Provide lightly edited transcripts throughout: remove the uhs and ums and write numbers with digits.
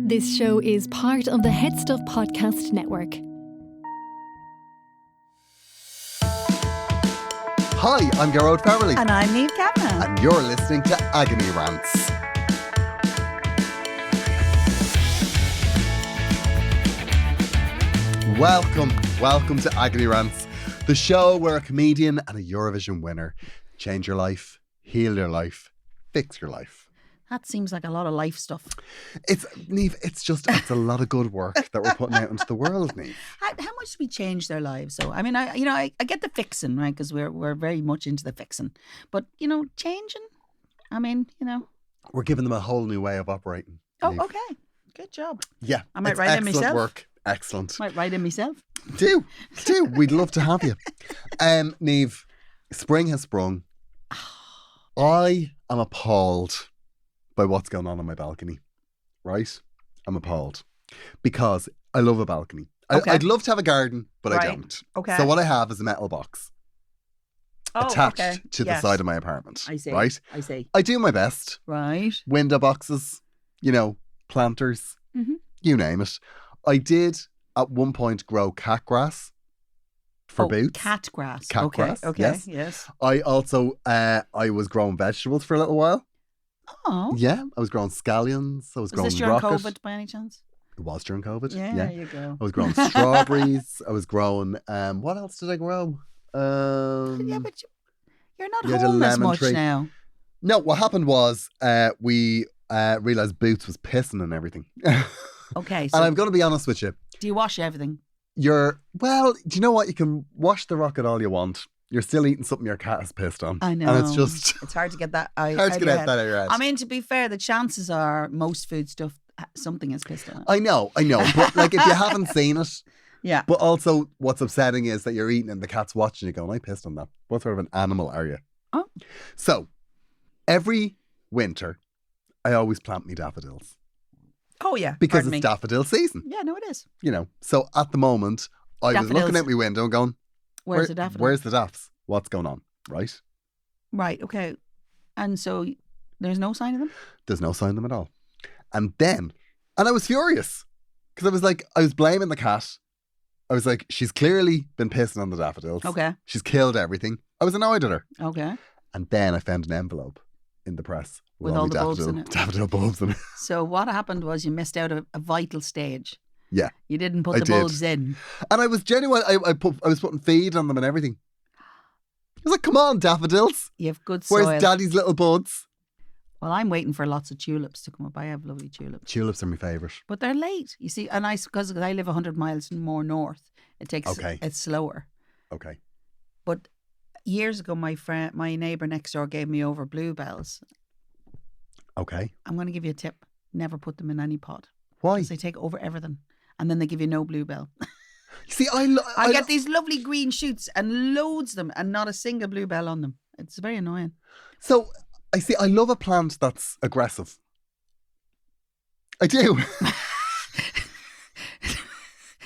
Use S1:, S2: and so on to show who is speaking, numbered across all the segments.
S1: This show is part of the Head Stuff Podcast Network.
S2: Hi, I'm Gearoid Farrelly.
S3: And I'm Niamh.
S2: And you're listening to Agony Rants. Welcome to Agony Rants, the show where a comedian and a Eurovision winner change your life, heal your life, fix your life.
S3: That seems like a lot of life stuff.
S2: Niamh, it's a lot of good work that we're putting out into the world, Niamh.
S3: How much do we change their lives? So, I mean, I get the fixing, right? Because we're very much into the fixing. But, changing,
S2: We're giving them a whole new way of operating.
S3: Oh,
S2: Niamh.
S3: okay. Good job.
S2: Yeah.
S3: I might write it myself.
S2: Excellent work. Excellent.
S3: Might write it myself.
S2: Do. We'd love to have you. Niamh, spring has sprung. I am appalled by what's going on my balcony, right? I'm appalled because I love a balcony.
S3: Okay.
S2: I'd love to have a garden, but I
S3: Right.
S2: don't.
S3: Okay.
S2: So what I have is a metal box attached to the side of my apartment.
S3: I see.
S2: Right?
S3: I see.
S2: I do my best.
S3: Right.
S2: Window boxes, planters,
S3: Mm-hmm.
S2: you name it. I did at one point grow cat grass for boots.
S3: Cat grass.
S2: Cat
S3: okay.
S2: grass,
S3: Okay.
S2: yes. I also, I was growing vegetables for a little while.
S3: Oh.
S2: Yeah, I was growing scallions. I was growing
S3: Was this during
S2: rocket.
S3: COVID by any chance?
S2: It was during COVID.
S3: Yeah, there you go.
S2: I was growing strawberries. I was growing. What else did I grow?
S3: Yeah, but you're not
S2: you had a
S3: home as
S2: lemon
S3: much
S2: tree.
S3: now.
S2: No, what happened was we realised Boots was pissing and everything.
S3: Okay. So
S2: And I'm going to be honest with you.
S3: do you wash everything?
S2: Do you know what? You can wash the rocket all you want. You're still eating something your cat has pissed on.
S3: I know.
S2: And it's just
S3: It's hard to get that
S2: hard to get out that out of your head.
S3: I mean, to be fair, the chances are most food stuff, something is pissed on it.
S2: I know. But if you haven't seen it,
S3: Yeah.
S2: but also what's upsetting is that you're eating and the cat's watching you going, I pissed on that. What sort of an animal are you?
S3: Oh.
S2: So, every winter, I always plant me daffodils.
S3: Oh, yeah.
S2: Because
S3: Pardon
S2: it's
S3: me.
S2: daffodil season.
S3: Yeah, no, it is.
S2: So at the moment, I was
S3: Daffodils.
S2: looking at my window and going,
S3: Where's the daffodil?
S2: Where's the daffs? What's going on? Right?
S3: Right, okay. And so there's no sign of them?
S2: There's no sign of them at all. And I was furious because I was blaming the cat. I was like, she's clearly been pissing on the daffodils.
S3: Okay.
S2: She's killed everything. I was annoyed at her.
S3: Okay.
S2: And then I found an envelope in the press
S3: With all
S2: my
S3: the bulbs in it.
S2: daffodil bulbs in it.
S3: So what happened was you missed out a vital stage.
S2: Yeah.
S3: You didn't put
S2: I
S3: the
S2: did.
S3: bulbs in.
S2: And I was genuine. I was putting feed on them and everything. I was like, come on, daffodils.
S3: You have good soil.
S2: Where's Daddy's little buds?
S3: Well, I'm waiting for lots of tulips to come up. I have lovely tulips.
S2: Tulips are my favourite.
S3: But they're late, you see. And because I live 100 miles more north, it takes
S2: Okay.
S3: it's slower.
S2: Okay.
S3: But years ago, my neighbour next door gave me over bluebells.
S2: Okay.
S3: I'm going to give you a tip. Never put them in any pot.
S2: Why?
S3: Because they take over everything. And then they give you no bluebell.
S2: See,
S3: I get these lovely green shoots and loads of them and not a single bluebell on them. It's very annoying.
S2: So, I love a plant that's aggressive. I do.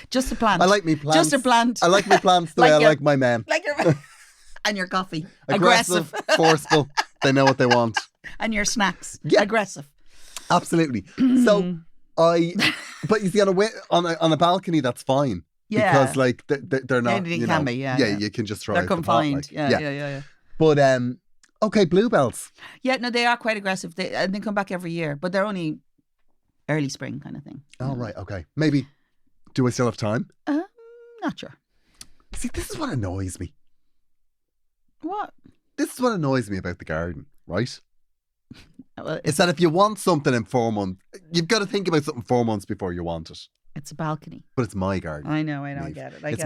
S3: Just a plant.
S2: I like me plants.
S3: Just a plant.
S2: I like my plants the way I like my men.
S3: Like your and your coffee.
S2: Aggressive, forceful. They know what they want.
S3: And your snacks.
S2: Yeah.
S3: Aggressive.
S2: Absolutely. So but you see, on a balcony, that's fine.
S3: Yeah.
S2: Because they're not.
S3: They can be, yeah.
S2: You can just throw.
S3: They're
S2: out the pot,
S3: confined. Yeah.
S2: But okay, bluebells.
S3: Yeah, no, they are quite aggressive. They come back every year, but they're only early spring kind of thing.
S2: Oh right, okay. Maybe. Do I still have time?
S3: Not sure.
S2: See, this is what annoys me.
S3: What?
S2: This is what annoys me about the garden, right?
S3: Well,
S2: It's that if you want something in 4 months, you've got to think about something 4 months before you want it.
S3: it's a balcony.
S2: But it's my garden.
S3: I know, I
S2: Niamh.
S3: get it.
S2: It's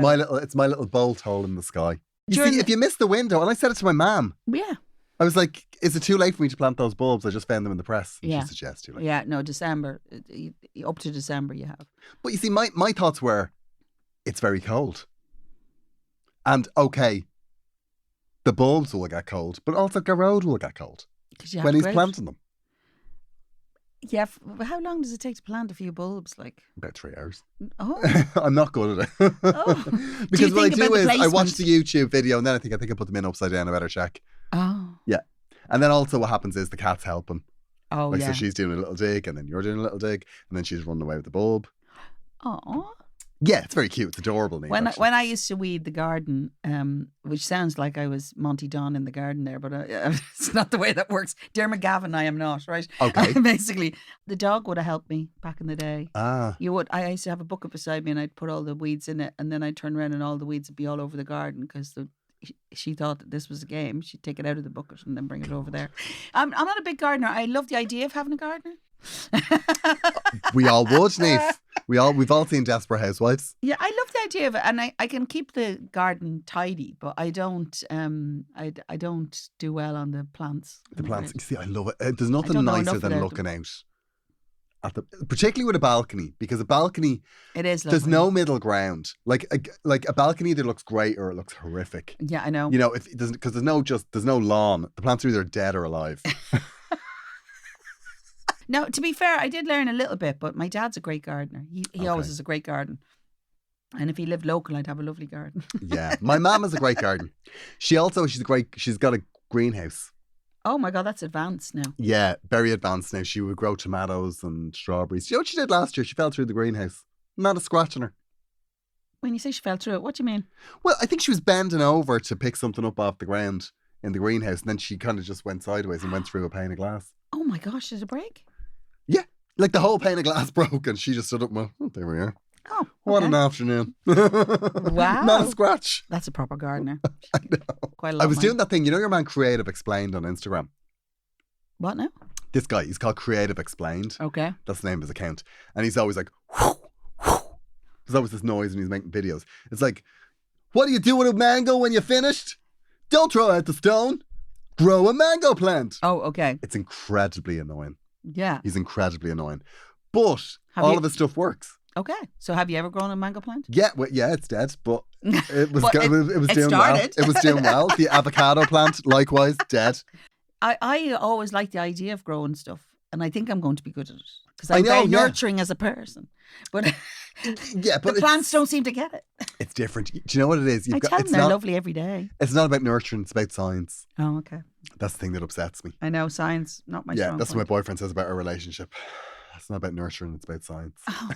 S2: my little bolt hole in the sky. You
S3: During
S2: see, if you miss the window, and I said it to my mum,
S3: Yeah.
S2: I was like, is it too late for me to plant those bulbs? I just found them in the press. And
S3: Yeah.
S2: she said, yes, too late.
S3: Yeah, no, December. Up to December you have.
S2: But you see, my thoughts were, it's very cold. And okay, the bulbs will get cold, but also Gearoid will get cold
S3: 'Cause you have
S2: when
S3: to
S2: he's
S3: grow it.
S2: planting them.
S3: Yeah, how long does it take to plant a few bulbs? Like,
S2: About 3 hours.
S3: oh,
S2: I'm not good at it.
S3: Oh.
S2: Because what I
S3: think
S2: do
S3: about the
S2: is I watch
S3: placement?
S2: the YouTube video and then I can put them in upside down. I better check.
S3: oh,
S2: Yeah. And then also what happens is the cats help him.
S3: Oh,
S2: Like,
S3: yeah.
S2: so she's doing a little dig and then you're doing a little dig and then she's running away with the bulb.
S3: Oh.
S2: Yeah, it's very cute. It's adorable, Niamh,
S3: When
S2: actually.
S3: when I used to weed the garden, which sounds like I was Monty Don in the garden there, but it's not the way that works. Dear McGavin, I am not, right?
S2: Okay.
S3: Basically, the dog would have helped me back in the day.
S2: Ah,
S3: You would. I used to have a bucket beside me, and I'd put all the weeds in it, and then I'd turn around, and all the weeds would be all over the garden because she thought that this was a game. She'd take it out of the bucket and then bring it over there. I'm not a big gardener. I love the idea of having a gardener.
S2: we all would, Niamh. We've all seen Desperate Housewives.
S3: Yeah, I love the idea of it, and I can keep the garden tidy, but I don't I don't do well on the plants.
S2: The
S3: I'm
S2: plants.
S3: afraid.
S2: You see, I love it. There's nothing
S3: don't know
S2: nicer
S3: enough
S2: than
S3: about
S2: looking out at particularly with a balcony, because a balcony,
S3: It is lovely.
S2: there's no middle ground. Like a balcony either looks great or it looks horrific.
S3: Yeah, I know.
S2: You know, if because there's no lawn. The plants are either dead or alive.
S3: No, to be fair, I did learn a little bit, but my dad's a great gardener. He always
S2: Okay.
S3: has a great garden. And if he lived local, I'd have a lovely garden.
S2: Yeah, my mum has a great garden. She's got a greenhouse.
S3: Oh my God, that's advanced now.
S2: Yeah, very advanced now. She would grow tomatoes and strawberries. You know what she did last year? She fell through the greenhouse. Not a scratch on her.
S3: When you say she fell through it, what do you mean?
S2: Well, I think she was bending over to pick something up off the ground in the greenhouse, and then she kind of just went sideways and went through a pane of glass.
S3: Oh my gosh, there's a break?
S2: Yeah, like the whole pane of glass broke, and she just stood up and went, oh, there we are.
S3: Oh,
S2: What
S3: okay.
S2: an afternoon.
S3: Wow.
S2: Not a scratch.
S3: That's a proper gardener.
S2: I know.
S3: Quite a lot.
S2: I was
S3: of
S2: doing
S3: money.
S2: that thing, you know your man Creative Explained on Instagram?
S3: What now?
S2: This guy, he's called Creative Explained.
S3: Okay.
S2: That's the name of his account. And he's always like, whoo, whoo. There's always this noise when he's making videos. It's like, what do you do with a mango when you're finished? Don't throw out the stone. Grow a mango plant.
S3: Oh, okay.
S2: It's incredibly annoying.
S3: Yeah.
S2: He's incredibly annoying. But
S3: Have
S2: all
S3: you-
S2: of his stuff works.
S3: Okay. So have you ever grown a mango plant?
S2: Yeah, well, yeah, it's dead, but it was
S3: But
S2: it was
S3: it
S2: doing well.
S3: started.
S2: It was doing well. The avocado plant, likewise, dead.
S3: I always like the idea of growing stuff, and I think I'm going to be good at it because
S2: I
S3: I'm
S2: know,
S3: very
S2: yeah.
S3: nurturing as a person. But
S2: Yeah, but
S3: the plants don't seem to get it.
S2: it's different. Do you know what it is?
S3: I tell them
S2: it's
S3: they're
S2: not
S3: lovely every day.
S2: it's not about nurturing, it's about science.
S3: Oh, okay.
S2: That's the thing that upsets me.
S3: I know science, not my
S2: Yeah,
S3: strong
S2: that's what my
S3: point.
S2: boyfriend says about our relationship. It's not about nurturing, it's about science.
S3: Oh.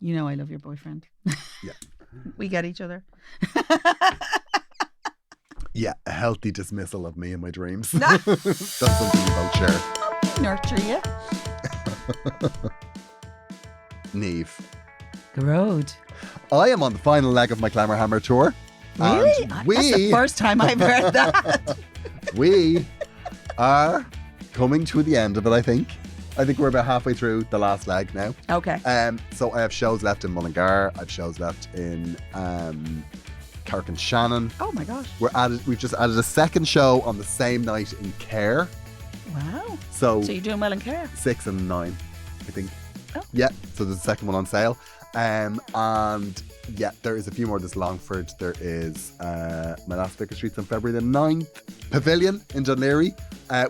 S3: You know I love your boyfriend.
S2: Yeah.
S3: We get each other.
S2: Yeah, a healthy dismissal of me and my dreams. That's something we both share.
S3: Nurture you.
S2: Niamh,
S3: Gearoid.
S2: I am on the final leg of my Glamour Hammer tour.
S3: Really?
S2: And
S3: That's the first time I've heard that.
S2: we are coming to the end of it, I think. I think we're about halfway through the last leg now.
S3: Okay.
S2: So I have shows left in Mullingar. I have shows left in Carrick and Shannon.
S3: Oh my gosh.
S2: We've just added a second show on the same night in Care.
S3: Wow.
S2: So
S3: So you're doing well in Care.
S2: 6 and 9, I think.
S3: Oh.
S2: Yeah, so there's a second one on sale. And yeah, there is a few more. There's Longford. There is my last Vicar Street's on February the 9th. Pavilion in Dunleary.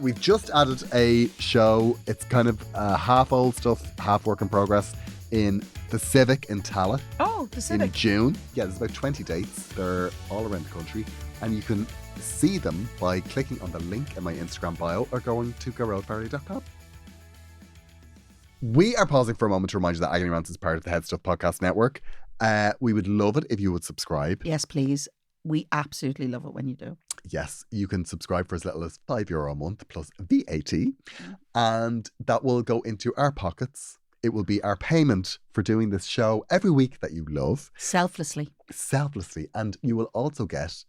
S2: We've just added a show. It's kind of half old stuff, half work in progress in the Civic in Tala
S3: Oh, the
S2: in
S3: Civic.
S2: June. Yeah, there's about 20 dates. They're all around the country. And you can see them by clicking on the link in my Instagram bio or going to gearoidbarry.com. We are pausing for a moment to remind you that Agony Rants is part of the Head Stuff Podcast Network. We would love it if you would subscribe.
S3: Yes, please. We absolutely love it when you do.
S2: Yes, you can subscribe for as little as €5 a month plus VAT. And that will go into our pockets. It will be our payment for doing this show every week that you love.
S3: Selflessly.
S2: Selflessly. And you will also get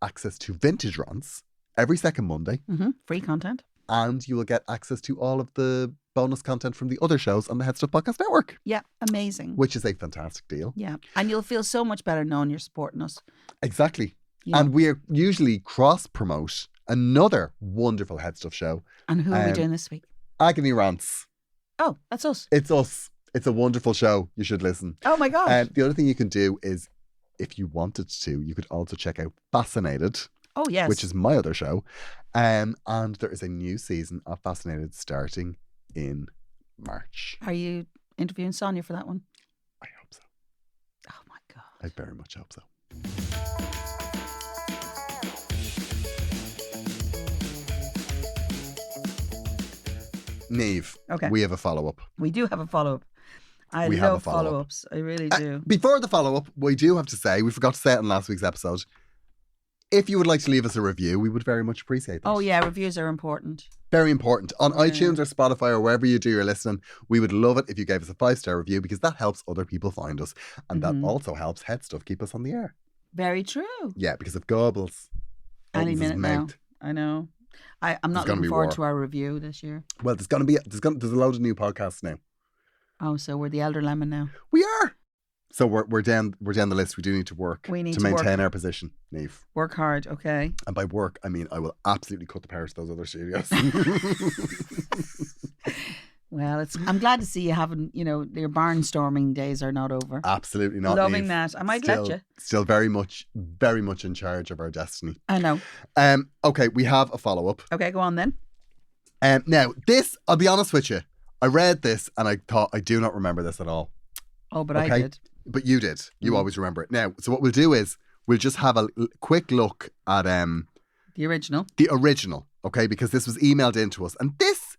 S2: access to Vintage Rants every second Monday.
S3: Free content.
S2: And you will get access to all of the bonus content from the other shows on the Head Stuff Podcast Network,
S3: Yeah, amazing.
S2: which is a fantastic deal.
S3: Yeah. And you'll feel so much better knowing you're supporting us.
S2: Exactly.
S3: Yeah.
S2: And we usually cross-promote another wonderful Head Stuff show,
S3: And who are we doing this week?
S2: Agony Rants.
S3: Oh, that's us.
S2: It's us. It's a wonderful show. You should listen.
S3: Oh my gosh.
S2: And the other thing you can do is, if you wanted to, you could also check out Fascinated,
S3: oh, yes.
S2: which is my other show. And there is a new season of Fascinated starting in March.
S3: Are you interviewing Sonia for that one?
S2: I hope so.
S3: Oh my God.
S2: I very much hope so. Niamh,
S3: Okay.
S2: we have a follow-up.
S3: We do have a follow-up. I
S2: We have a
S3: love
S2: follow-up.
S3: follow-ups. I really do.
S2: Before the follow-up, we do have to say, we forgot to say it in last week's episode, if you would like to leave us a review, we would very much appreciate that.
S3: Oh, yeah. Reviews are important.
S2: Very important. On iTunes or Spotify or wherever you do your listening, we would love it if you gave us a 5-star review because that helps other people find us. And that also helps Head Stuff keep us on the air.
S3: Very true.
S2: Yeah, because if Goebbels
S3: Any
S2: opens his
S3: minute now.
S2: mouth,
S3: I know. I'm not
S2: gonna
S3: looking
S2: be
S3: forward
S2: war.
S3: to our review this year.
S2: well, there's a load of new podcasts now.
S3: Oh, so we're the elder lemon now.
S2: We are. So we're down the list. We do need to work
S3: We need
S2: to
S3: to
S2: maintain
S3: work.
S2: our position, Niamh.
S3: Work hard, okay?
S2: And by work, I mean I will absolutely cut the power to those other studios.
S3: Well, I'm glad to see you having, your barnstorming days are not over.
S2: Absolutely not.
S3: Loving
S2: Niamh.
S3: that. I might let you.
S2: Still very much in charge of our destiny.
S3: I know.
S2: Okay, we have a follow-up.
S3: Okay, go on then.
S2: Now, this, I'll be honest with you, I read this and I thought, I do not remember this at all.
S3: Oh, but
S2: Okay.
S3: I did.
S2: But you did. You always remember it. Now, so what we'll do is, we'll just have a quick look at
S3: The original.
S2: the original, okay? Because this was emailed in to us. And this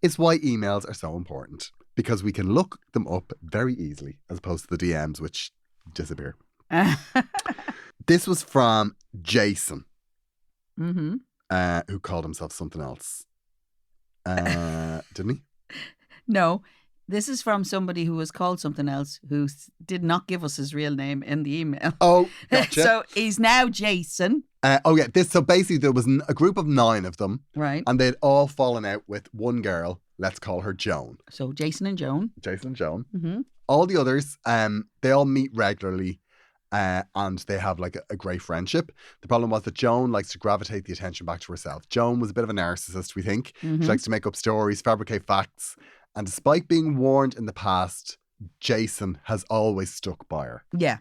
S2: is why emails are so important. Because we can look them up very easily, as opposed to the DMs, which disappear. This was from Jason,
S3: Mm-hmm.
S2: who called himself something else. Didn't he?
S3: No, this is from somebody who was called something else who did not give us his real name in the email.
S2: Oh, gotcha.
S3: So he's now Jason.
S2: So basically there was a group of 9 of them,
S3: Right.
S2: and they'd all fallen out with one girl. Let's call her Joan.
S3: So Jason and Joan.
S2: Jason and Joan.
S3: Mm-hmm.
S2: All the others, they all meet regularly, and they have like a great friendship. The problem was that Joan likes to gravitate the attention back to herself. Joan was a bit of a narcissist, we think.
S3: Mm-hmm.
S2: She likes to make up stories, fabricate facts, and despite being warned in the past, Jason has always stuck by her.
S3: Yeah.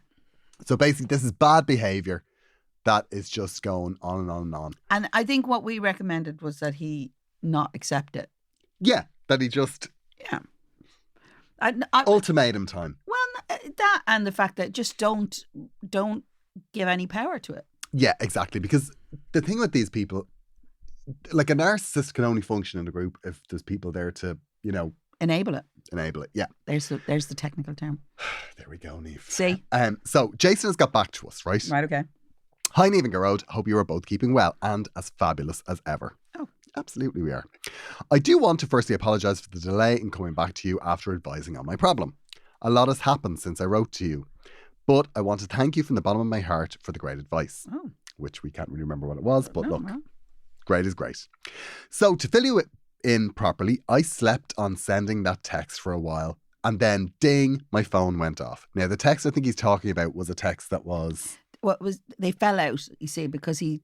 S2: So basically, this is bad behaviour that is just going on and on and on.
S3: And I think what we recommended was that he not accept it.
S2: Yeah, that he just
S3: Yeah.
S2: ultimatum time.
S3: Well, that and the fact that just don't give any power to it.
S2: Yeah, exactly. Because the thing with these people, like a narcissist can only function in a group if there's people there to,
S3: Enable it.
S2: enable it. Yeah.
S3: There's the technical term.
S2: There we go, Niamh.
S3: See?
S2: So Jason has got back to us, right?
S3: Right, okay.
S2: Hi, Niamh and Gearoid. Hope you are both keeping well and as fabulous as ever.
S3: Oh.
S2: Absolutely we are. I do want to firstly apologise for the delay in coming back to you after advising on my problem. A lot has happened since I wrote to you, but I want to thank you from the bottom of my heart for the great advice,
S3: Oh.
S2: which we can't really remember what it was, but
S3: No,
S2: look,
S3: well.
S2: great is great. So to fill you in properly, I slept on sending that text for a while, and then ding, my phone went off. Now the text I think he's talking about was a text that was...
S3: They fell out, you see, because he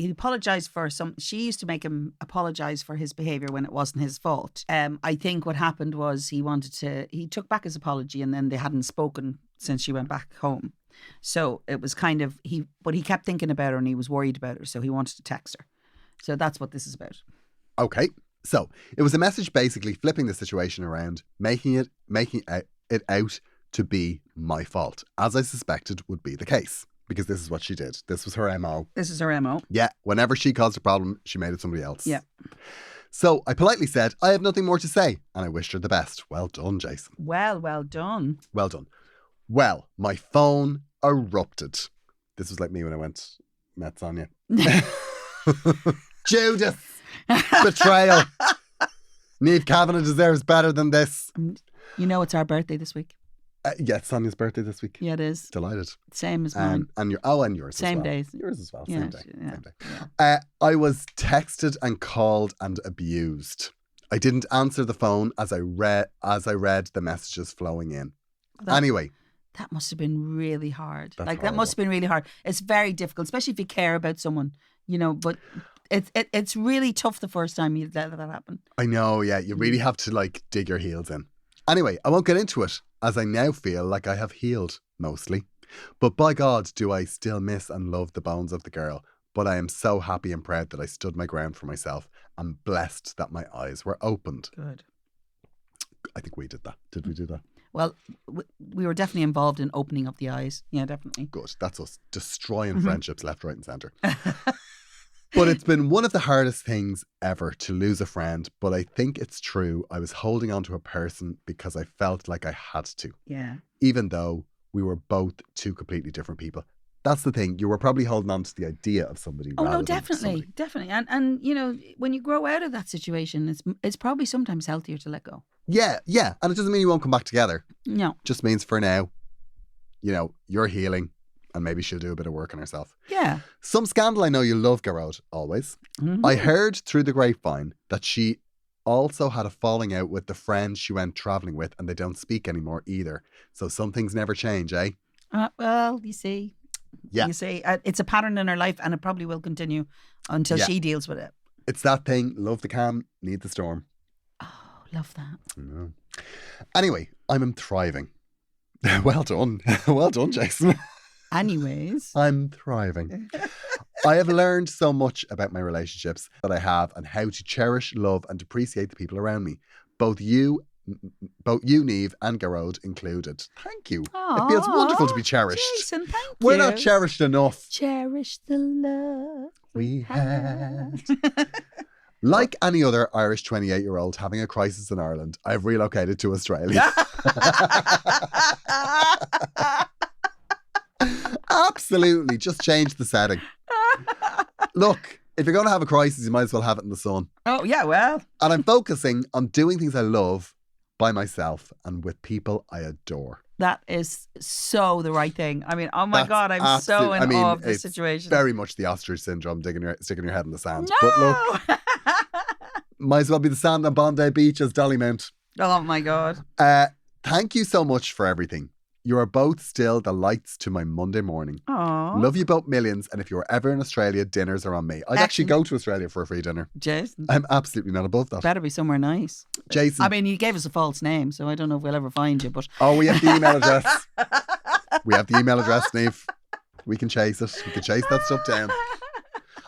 S3: apologized for she used to make him apologize for his behavior when it wasn't his fault. I think what happened was he took back his apology, and then they hadn't spoken since she went back home. So it was kind of, but he kept thinking about her and he was worried about her. So he wanted to text her. So that's what this is about.
S2: Okay. So it was a message basically flipping the situation around, making it out to be my fault, as I suspected would be the case. Because this is what she did. This was her MO.
S3: This is her MO.
S2: Yeah, whenever she caused a problem, she made it somebody else.
S3: Yeah.
S2: So I politely said, I have nothing more to say, and I wished her the best. Well done, Jason.
S3: Well done.
S2: Well done. Well, my phone erupted. This was like me when I met Sonia. Judas! Betrayal! Niamh Kavanagh deserves better than this.
S3: You know it's our birthday this week.
S2: Yeah, it's Sonia's birthday this week.
S3: Yeah, it is.
S2: Delighted.
S3: Same as mine.
S2: And yours
S3: Same
S2: as well.
S3: days.
S2: Yours as well.
S3: Yeah,
S2: Same day.
S3: yeah,
S2: Same day.
S3: yeah.
S2: I was texted and called and abused. I didn't answer the phone as I read the messages flowing in. Anyway.
S3: That must have been really hard.
S2: That's
S3: that must have been really hard. It's very difficult, especially if you care about someone, but it's really tough the first time you let that happen.
S2: I know, yeah. You really have to dig your heels in. Anyway, I won't get into it, as I now feel like I have healed, mostly. But by God, do I still miss and love the bones of the girl. But I am so happy and proud that I stood my ground for myself and blessed that my eyes were opened.
S3: Good.
S2: I think we did that. Did we do that?
S3: Well, we were definitely involved in opening up the eyes. Yeah, definitely.
S2: Good. That's us. Destroying friendships left, right and centre. But it's been one of the hardest things ever to lose a friend. But I think it's true. I was holding on to a person because I felt like I had to.
S3: Yeah.
S2: Even though we were both two completely different people. That's the thing. You were probably holding on to the idea of somebody.
S3: Oh,
S2: rather
S3: no,
S2: than
S3: definitely.
S2: somebody.
S3: Definitely. And you know, when you grow out of that situation, it's probably sometimes healthier to let go.
S2: Yeah. And it doesn't mean you won't come back together.
S3: No.
S2: Just means for now, you know, you're healing and maybe she'll do a bit of work on herself.
S3: Yeah.
S2: Some scandal I know you love, Gearoid, always.
S3: Mhm.
S2: I heard through the grapevine that she also had a falling out with the friend she went travelling with and they don't speak anymore either. So some things never change, eh?
S3: Well, you see.
S2: Yeah.
S3: You see, it's a pattern in her life and it probably will continue until
S2: Yeah.
S3: she deals with it.
S2: It's that thing, love the calm, need the storm.
S3: Oh, love that.
S2: I know. Anyway, I'm thriving. Well done. Well done, Jason.
S3: Anyways.
S2: I'm thriving. I have learned so much about my relationships that I have and how to cherish, love and appreciate the people around me. Both you, Niamh and Gearoid included. Thank you. It feels wonderful to be cherished.
S3: Jason, thank
S2: We're
S3: you.
S2: not cherished enough.
S3: Cherish the love
S2: We had. Like any other Irish 28-year-old having a crisis in Ireland, I've relocated to Australia. Absolutely. Just change the setting. Look, if you're going to have a crisis, you might as well have it in the sun.
S3: Oh, yeah, well.
S2: And I'm focusing on doing things I love by myself and with people I adore.
S3: That is so the right thing. I mean, oh my
S2: That's
S3: God, I'm so in awe of this
S2: it's
S3: situation.
S2: very much the ostrich syndrome, sticking your head in the sand.
S3: No!
S2: But look, might as well be the sand on Bondi Beach as Dollymount.
S3: Oh my God.
S2: Thank you so much for everything. You are both still the lights to my Monday morning.
S3: Aww.
S2: Love you both millions. And if you're ever in Australia, dinners are on me. I'd actually go to Australia for a free dinner.
S3: Jason.
S2: I'm absolutely not above that.
S3: Better be somewhere nice.
S2: Jason.
S3: I mean, you gave us a false name, so I don't know if we'll ever find you, but...
S2: Oh, we have the email address. We have the email address, Niamh. We can chase it. We can chase that stuff down.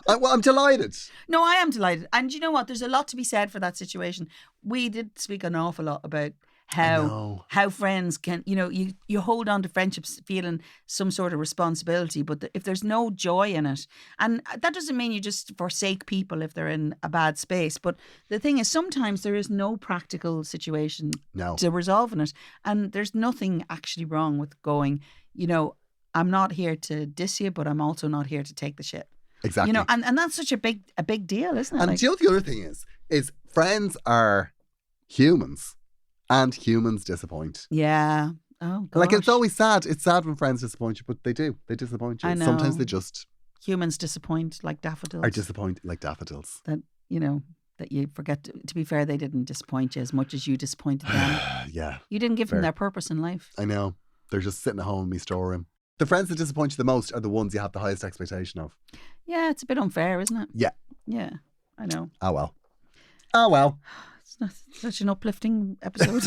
S2: Well, I'm delighted.
S3: No, I am delighted. And you know what? There's a lot to be said for that situation. We did speak an awful lot about how friends can, you know, you hold on to friendships feeling some sort of responsibility, but if there's no joy in it, and that doesn't mean you just forsake people if they're in a bad space, but the thing is sometimes there is no practical situation to resolving it, and there's nothing actually wrong with going, you know, I'm not here to diss you, but I'm also not here to take the shit.
S2: Exactly.
S3: You know, and that's such a big deal, isn't it?
S2: And you know the other thing is friends are humans. And humans disappoint.
S3: Yeah. Oh, gosh.
S2: Like, it's always sad. It's sad when friends disappoint you, but they do. They disappoint you.
S3: I know.
S2: Sometimes they just...
S3: Humans disappoint like daffodils.
S2: Are disappointed like daffodils.
S3: That, you know, that you forget. To be fair, they didn't disappoint you as much as you disappointed them.
S2: Yeah.
S3: You didn't give
S2: Fair.
S3: them their purpose in life.
S2: I know. They're just sitting at home in me storeroom. The friends that disappoint you the most are the ones you have the highest expectation of.
S3: Yeah, it's a bit unfair, isn't it?
S2: Yeah.
S3: Yeah, I know.
S2: Oh, well.
S3: It's not such an uplifting episode.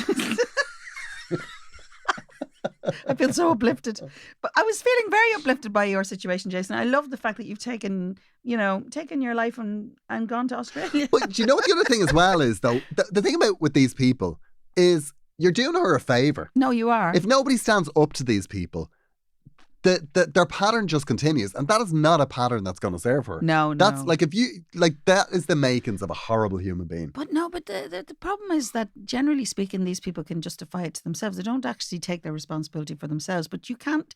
S3: I feel so uplifted. But I was feeling very uplifted by your situation, Jason. I love the fact that you've taken your life and gone to Australia.
S2: But do you know what the other thing as well is, though? The thing about with these people is you're doing her a favour.
S3: No, you are.
S2: If nobody stands up to these people, their pattern just continues, and that is not a pattern that's going to serve her.
S3: No.
S2: That's like, if you like, that is the makings of a horrible human being.
S3: But no, but the problem is that generally speaking, these people can justify it to themselves. They don't actually take their responsibility for themselves. But you can't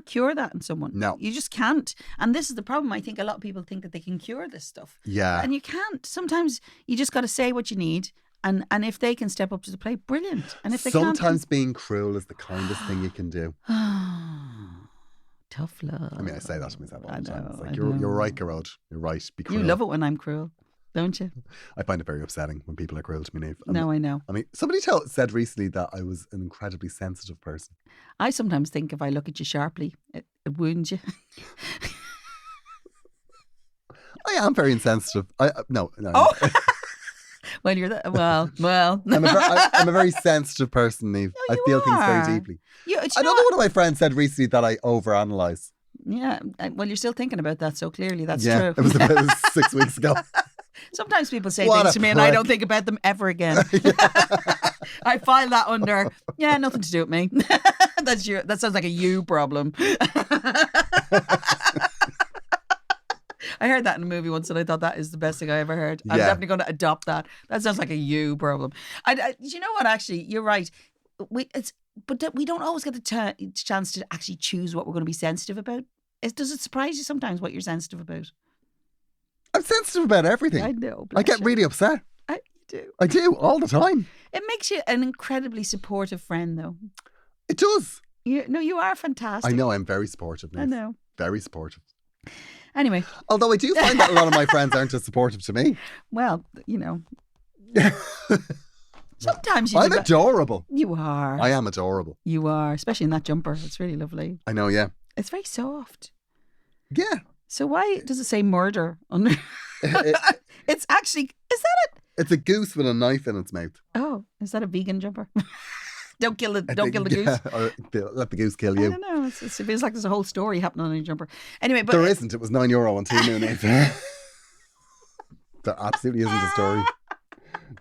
S3: cure that in someone.
S2: No.
S3: You just can't. And this is the problem. I think a lot of people think that they can cure this stuff.
S2: Yeah.
S3: And you can't. Sometimes you just got to say what you need. And if they can step up to the plate, brilliant. And if they
S2: Sometimes being cruel is the kindest thing you can do.
S3: Tough love.
S2: I mean, I say that to myself all the time. It's
S3: I
S2: like,
S3: know.
S2: you're right, Gearoid. You're right. Be cruel.
S3: You love it when I'm cruel, don't you?
S2: I find it very upsetting when people are cruel to me, Niamh.
S3: No, I know.
S2: I mean, somebody said recently that I was an incredibly sensitive person.
S3: I sometimes think if I look at you sharply, it wounds you.
S2: I am very insensitive. No.
S3: Oh! Well, you're well.
S2: I'm a very sensitive person, Niamh.
S3: No,
S2: I feel things
S3: are.
S2: very deeply.
S3: I
S2: I don't know, one of my friends said recently that I overanalyze.
S3: Yeah, well, you're still thinking about that, so clearly that's
S2: Yeah,
S3: true.
S2: it was about 6 weeks ago.
S3: Sometimes people say
S2: What
S3: things
S2: a
S3: to me and I
S2: prick.
S3: don't think about them ever again. I file that under, nothing to do with me. That sounds like a you problem. I heard that in a movie once and I thought that is the best thing I ever heard. I'm
S2: Yeah.
S3: definitely going to adopt that. That sounds like a you problem. You know what, actually, you're right. But we don't always get the chance to actually choose what we're going to be sensitive about. Does it surprise you sometimes what you're sensitive about?
S2: I'm sensitive about everything.
S3: I know.
S2: I get really upset.
S3: You do.
S2: I do all the time.
S3: It makes you an incredibly supportive friend, though.
S2: It does.
S3: You are fantastic.
S2: I know, I'm very supportive. Niamh.
S3: I know.
S2: Very supportive.
S3: Anyway,
S2: Although I do find that a lot of my friends aren't as supportive to me.
S3: well, sometimes you
S2: I'm
S3: do.
S2: adorable.
S3: You are.
S2: I am adorable.
S3: You are, especially in that jumper. It's really lovely.
S2: I know, yeah.
S3: It's very soft.
S2: Yeah.
S3: So why does it say murder under? It's actually, is that it?
S2: It's a goose with a knife in its mouth.
S3: Oh, is that a vegan jumper? Don't kill the goose.
S2: Yeah, or let the goose kill
S3: I
S2: you.
S3: don't know. It feels like there's a whole story happening on your jumper. Anyway, but
S2: There isn't. It was €9 on Temu, Niamh. There absolutely isn't a story.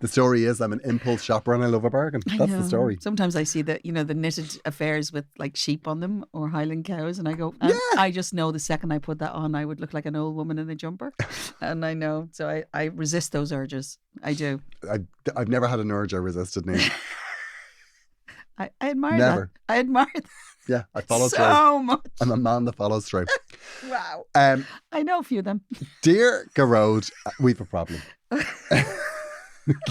S2: The story is I'm an impulse shopper and I love a bargain.
S3: I
S2: That's
S3: know.
S2: the story.
S3: Sometimes I see the knitted affairs with like sheep on them or Highland cows, and I go,
S2: Yeah.
S3: I just know the second I put that on, I would look like an old woman in a jumper, and I know, so I resist those urges. I do.
S2: I've never had an urge I resisted, Niamh.
S3: I admire
S2: Never.
S3: that. I admire that
S2: Yeah, I follow through.
S3: so much.
S2: I'm a man that follows through.
S3: Wow.
S2: I
S3: know a few of them.
S2: Dear Gearoid, we've a problem.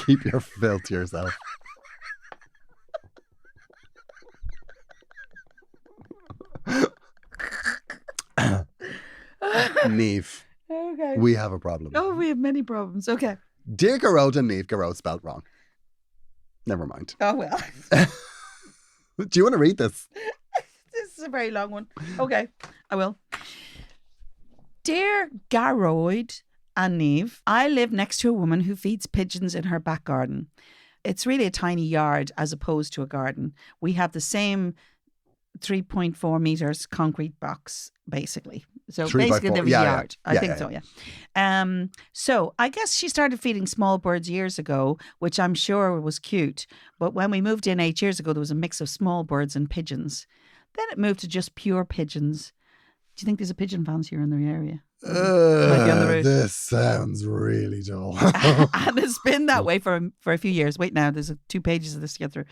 S2: Keep your filth to yourself. Niamh,
S3: Okay.
S2: we have a problem.
S3: Oh, we have many problems. Okay.
S2: Dear Gearoid and Niamh, Gearoid spelled wrong. Never mind.
S3: Oh, well.
S2: Do you want to read this?
S3: This is a very long one. Okay, I will. Dear Gearoid and Niamh, I live next to a woman who feeds pigeons in her back garden. It's really a tiny yard as opposed to a garden. We have the same 3.4 meters concrete box, basically. So
S2: 3 by
S3: basically
S2: 4.
S3: there was
S2: Yeah,
S3: a
S2: yeah.
S3: yard. I
S2: Yeah,
S3: think
S2: yeah,
S3: so, yeah. So I guess she started feeding small birds years ago, which I'm sure was cute. But when we moved in 8 years ago, there was a mix of small birds and pigeons. Then it moved to just pure pigeons. Do you think there's a pigeon fancier in the area? Might be on the route.
S2: This sounds really dull.
S3: And it's been that way for a few years. Wait now, there's 2 pages of this to get through.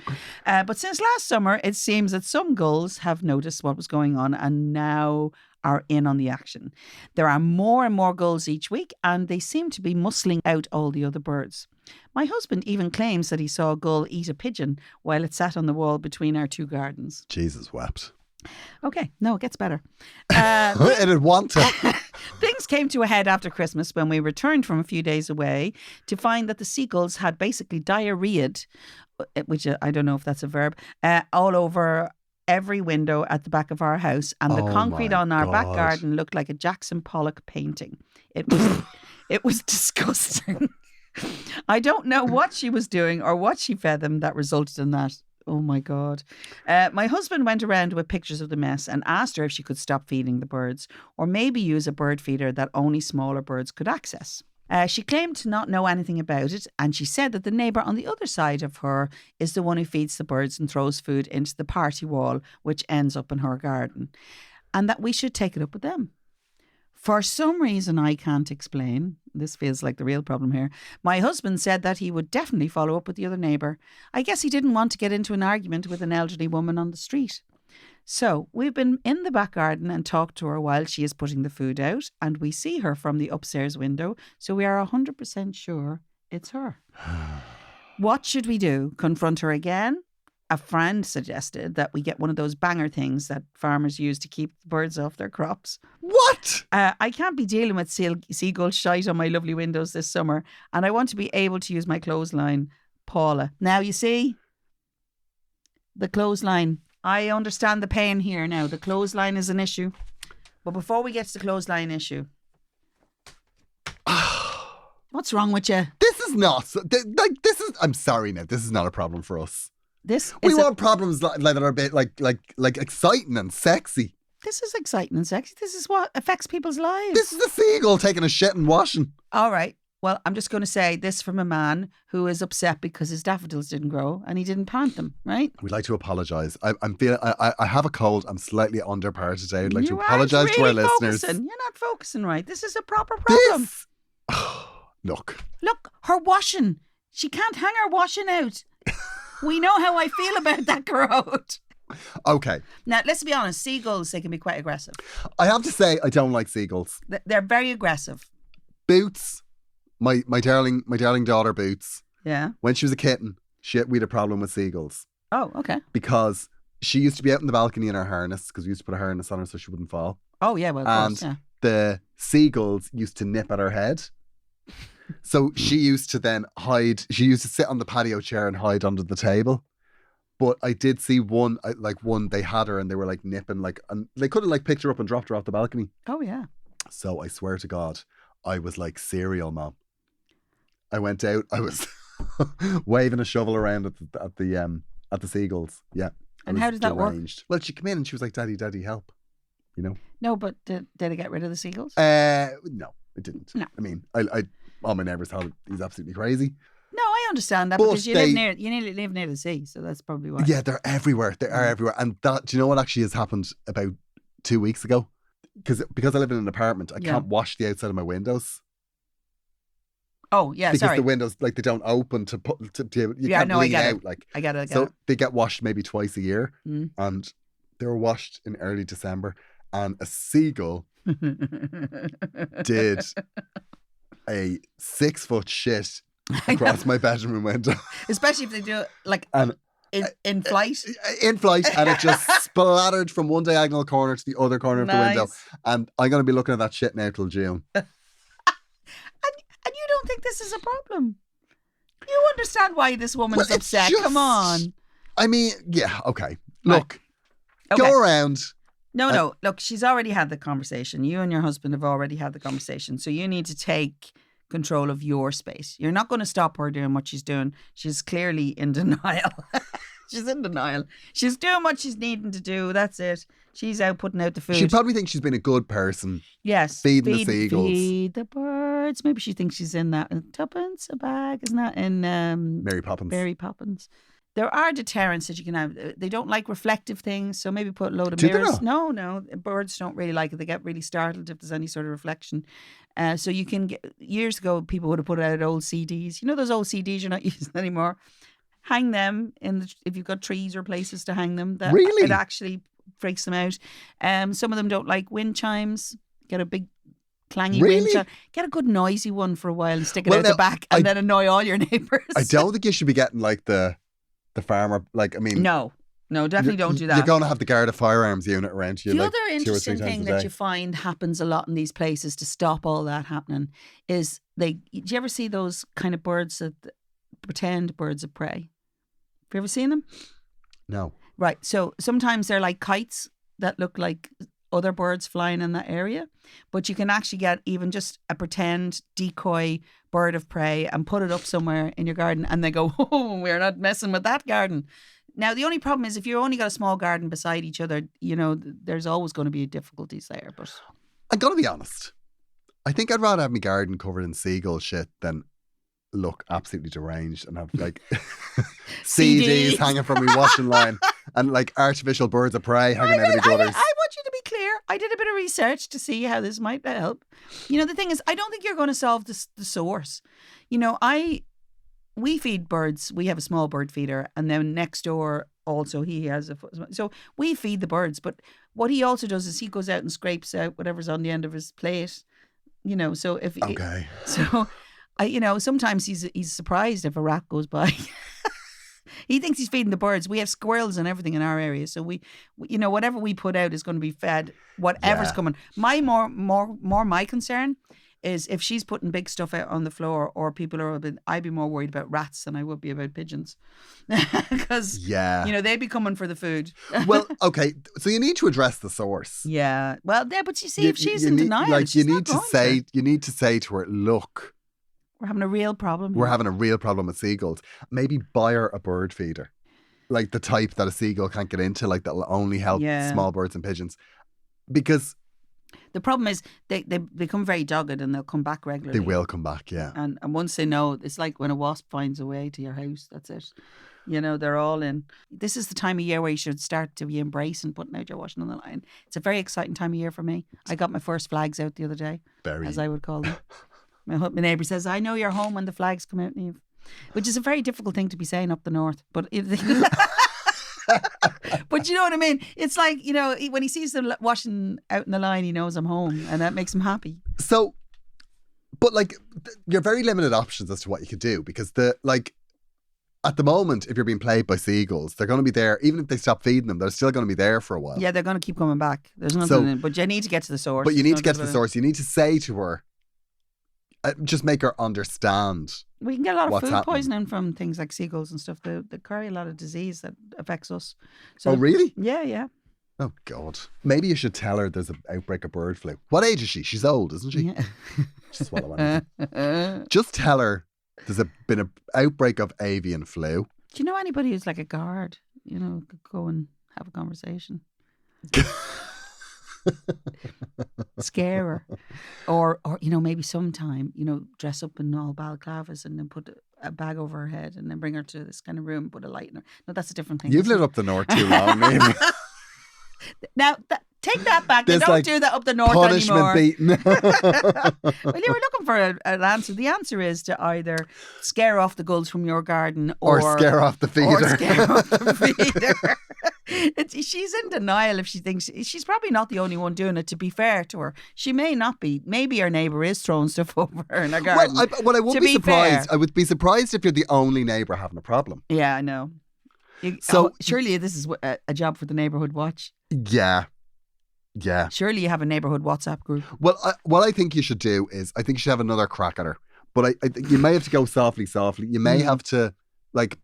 S3: But since last summer, it seems that some gulls have noticed what was going on and now are in on the action. There are more and more gulls each week, and they seem to be muscling out all the other birds. My husband even claims that he saw a gull eat a pigeon while it sat on the wall between our 2 gardens.
S2: Jesus wept.
S3: Okay, no, it gets better.
S2: It'd want to.
S3: Things came to a head after Christmas when we returned from a few days away to find that the seagulls had basically diarrheaed, which I don't know if that's a verb, all over every window at the back of our house, and the
S2: Oh
S3: concrete
S2: my
S3: on our back
S2: God.
S3: garden looked like a Jackson Pollock painting. It was disgusting. I don't know what she was doing or what she fed them that resulted in that. Oh my God. My husband went around with pictures of the mess and asked her if she could stop feeding the birds or maybe use a bird feeder that only smaller birds could access. She claimed to not know anything about it, and she said that the neighbour on the other side of her is the one who feeds the birds and throws food into the party wall, which ends up in her garden, and that we should take it up with them. For some reason I can't explain, this feels like the real problem here, my husband said that he would definitely follow up with the other neighbour. I guess he didn't want to get into an argument with an elderly woman on the street. So we've been in the back garden and talked to her while she is putting the food out, and we see her from the upstairs window, so we are 100% sure it's her. What should we do? Confront her again? A friend suggested that we get one of those banger things that farmers use to keep the birds off their crops.
S2: What?
S3: I can't be dealing with seagull shite on my lovely windows this summer, and I want to be able to use my clothesline, Paula. Now, you see, the clothesline. I understand the pain here now. The clothesline is an issue. But before we get to the clothesline issue, what's wrong with you?
S2: This is not. This is. I'm sorry now. This is not a problem for us.
S3: This
S2: We
S3: is
S2: want problems like that are a bit like exciting and sexy.
S3: this is exciting and sexy. This is what affects people's lives.
S2: This is the seagull taking a shit and washing.
S3: All right. Well, I'm just going to say this from a man who is upset because his daffodils didn't grow and he didn't plant them, right?
S2: We'd like to apologise. I'm feeling. I have a cold. I'm slightly under par today. I'd like to
S3: You
S2: apologise
S3: aren't
S2: to our
S3: really
S2: listeners.
S3: focusing. You're not focusing right. This is a proper problem.
S2: This. Look.
S3: Look, her washing. She can't hang her washing out. We know how I feel about that Gearoid.
S2: Okay.
S3: Now, let's be honest. Seagulls, they can be quite aggressive.
S2: I have to say, I don't like seagulls.
S3: They're very aggressive.
S2: Boots. My darling daughter Boots.
S3: Yeah.
S2: When she was a kitten, we had a problem with seagulls
S3: Oh, okay.
S2: because she used to be out in the balcony in her harness because we used to put a harness on her so she wouldn't fall.
S3: Oh, yeah, well, of
S2: And
S3: course, yeah.
S2: the seagulls used to nip at her head. So she used to then hide. She used to sit on the patio chair and hide under the table. But I did see one they had her and they were like nipping and they could have like picked her up and dropped her off the balcony.
S3: Oh, yeah.
S2: So I swear to God, I was like cereal mom. I went out. I was waving a shovel around at the seagulls. Yeah.
S3: And how did that work?
S2: Well, she came in and she was like, "Daddy, Daddy, help!" You know.
S3: No, but did it get rid of the seagulls?
S2: No, it didn't.
S3: No.
S2: I mean, I all my neighbours thought he's absolutely crazy.
S3: No, I understand that
S2: But
S3: because you live near the sea, so that's probably why.
S2: Yeah, they're everywhere. They are everywhere. And do you know what actually has happened about 2 weeks ago? Because I live in an apartment, I can't wash the outside of my windows.
S3: Oh, yeah,
S2: because
S3: sorry.
S2: the windows they don't open to put you
S3: Yeah,
S2: can't
S3: no, I
S2: lean
S3: get
S2: out
S3: it.
S2: like.
S3: I get it.
S2: So they get washed maybe twice a year,
S3: Mm.
S2: and they were washed in early December, and a seagull did a 6-foot shit across my bedroom window.
S3: Especially if they do it like
S2: And
S3: in flight.
S2: in flight, and it just splattered from one diagonal corner to the other corner of the window.
S3: Nice.
S2: And I'm going to be looking at that shit now till June.
S3: And you don't think this is a problem? You understand why this woman is
S2: Well, it's
S3: upset.
S2: just-
S3: Come on.
S2: I mean, yeah, okay.
S3: Right.
S2: Look,
S3: Okay.
S2: go around.
S3: No. Look, she's already had the conversation. You and your husband have already had the conversation. So you need to take control of your space. You're not going to stop her doing what she's doing. She's clearly in denial. She's in denial. She's doing what she's needing to do. That's it. She's out putting out the food.
S2: She probably thinks she's been a good person.
S3: Yes.
S2: Feeding the seagulls.
S3: Feed the birds. Maybe she thinks she's in that. Tuppence a bag. Isn't that in
S2: Mary Poppins.
S3: Mary Poppins? There are deterrents that you can have. They don't like reflective things, so maybe put a load of
S2: Do they
S3: mirrors.
S2: not?
S3: No, birds don't really like it. They get really startled if there's any sort of reflection. So you can get. Years ago, people would have put out old CDs. You know those old CDs you're not using anymore. Hang them if you've got trees or places to hang them.
S2: Really?
S3: It actually freaks them out. Some of them don't like wind chimes. Get a big clangy wind
S2: Really?
S3: chime. Get a good noisy one for a while and stick it
S2: Well,
S3: out
S2: now,
S3: the back, and then annoy all your neighbours.
S2: I don't think you should be getting like the farmer. Like, I mean,
S3: No, definitely don't do that.
S2: You're going to have the Garda firearms unit around you.
S3: The
S2: like
S3: other
S2: 2 or 3
S3: interesting
S2: times
S3: thing
S2: a
S3: that
S2: day.
S3: you find happens a lot in these places to stop all that happening is do you ever see those kind of birds that pretend birds of prey? Have you ever seen them?
S2: No.
S3: Right. So sometimes they're like kites that look like other birds flying in that area, but you can actually get even just a pretend decoy bird of prey and put it up somewhere in your garden, and they go, "Oh, we're not messing with that garden." Now, the only problem is if you've only got a small garden beside each other, there's always going to be difficulties there. But
S2: I'm going to be honest. I think I'd rather have my garden covered in seagull shit than look absolutely deranged and have like CDs hanging from my washing line and like artificial birds of prey hanging out of the
S3: I
S2: gutters.
S3: want you to be clear. I did a bit of research to see how this might help. The thing is, I don't think you're going to solve the source. We feed birds. We have a small bird feeder, and then next door also he has so we feed the birds. But what he also does is he goes out and scrapes out whatever's on the end of his plate. So if
S2: Okay.
S3: so. Sometimes he's surprised if a rat goes by. He thinks he's feeding the birds. We have squirrels and everything in our area, so we whatever we put out is going to be fed. Whatever's
S2: Yeah.
S3: coming. My concern is if she's putting big stuff out on the floor, or people are. I'd be more worried about rats than I would be about pigeons, because
S2: Yeah.
S3: they'd be coming for the food.
S2: Well, okay. So you need to address the source.
S3: Yeah. Well, yeah, but you see, if she's in
S2: need,
S3: denial,
S2: like
S3: she's
S2: you
S3: not
S2: need to
S3: going
S2: say,
S3: to.
S2: you need to say to her, look,
S3: We're having a real problem.
S2: we're
S3: here.
S2: having a real problem with seagulls. Maybe buy her a bird feeder, like the type that a seagull can't get into, like that'll only help
S3: Yeah.
S2: small birds and pigeons. Because
S3: The problem is they become very dogged and they'll come back regularly.
S2: They will come back, yeah.
S3: And once they know, it's like when a wasp finds a way to your house, that's it. You know, they're all in. This is the time of year where you should start to be embracing putting out your washing on the line. It's a very exciting time of year for me. I got my first flags out the other day, as I would call them. My neighbour says, I know you're home when the flags come out, Niamh. Which is a very difficult thing to be saying up the north. But but you know what I mean? It's like, you know, when he sees them washing out in the line, he knows I'm home, and that makes him happy.
S2: So, but like, you're very limited options as to what you could do, because at the moment, if you're being played by seagulls, they're going to be there. Even if they stop feeding them, they're still going to be there for a while.
S3: Yeah, they're going to keep coming back. There's nothing but you need to get to the source.
S2: But you need to get to the source. You need to say to her, just make her understand.
S3: We can get a lot of food
S2: happening.
S3: Poisoning from things like seagulls and stuff. They carry a lot of disease that affects us. So,
S2: oh, really?
S3: Yeah.
S2: Oh, God. Maybe you should tell her there's an outbreak of bird flu. What age is she? She's old, isn't she?
S3: Yeah.
S2: Just swallow anything. Just tell her there's been an outbreak of avian flu.
S3: Do you know anybody who's like a guard? You know, could go and have a conversation. Scare her. Or you know, maybe sometime, you know, dress up in all balaclavas and then put a bag over her head and then bring her to this kind of room, put a light in her. No, that's a different thing.
S2: You've lived up the north too long, maybe.
S3: Now, take that back. You don't do that up the north
S2: punishment
S3: anymore.
S2: Beaten.
S3: Well, you were looking for an answer. The answer is to either scare off the gulls from your garden
S2: or scare off the feeder.
S3: Or scare off the feeder. She's in denial if she thinks she's probably not the only one doing it. To be fair to her, she may not be. Maybe her neighbour is throwing stuff over her in her garden.
S2: Well, I won't be surprised. I would be surprised if you're the only neighbour having a problem.
S3: Yeah, I know. Surely this is a job for the neighbourhood watch.
S2: Yeah.
S3: Surely you have a neighbourhood WhatsApp group.
S2: Well, what I think you should do is, I think you should have another crack at her. But I think you may have to go softly. You may have to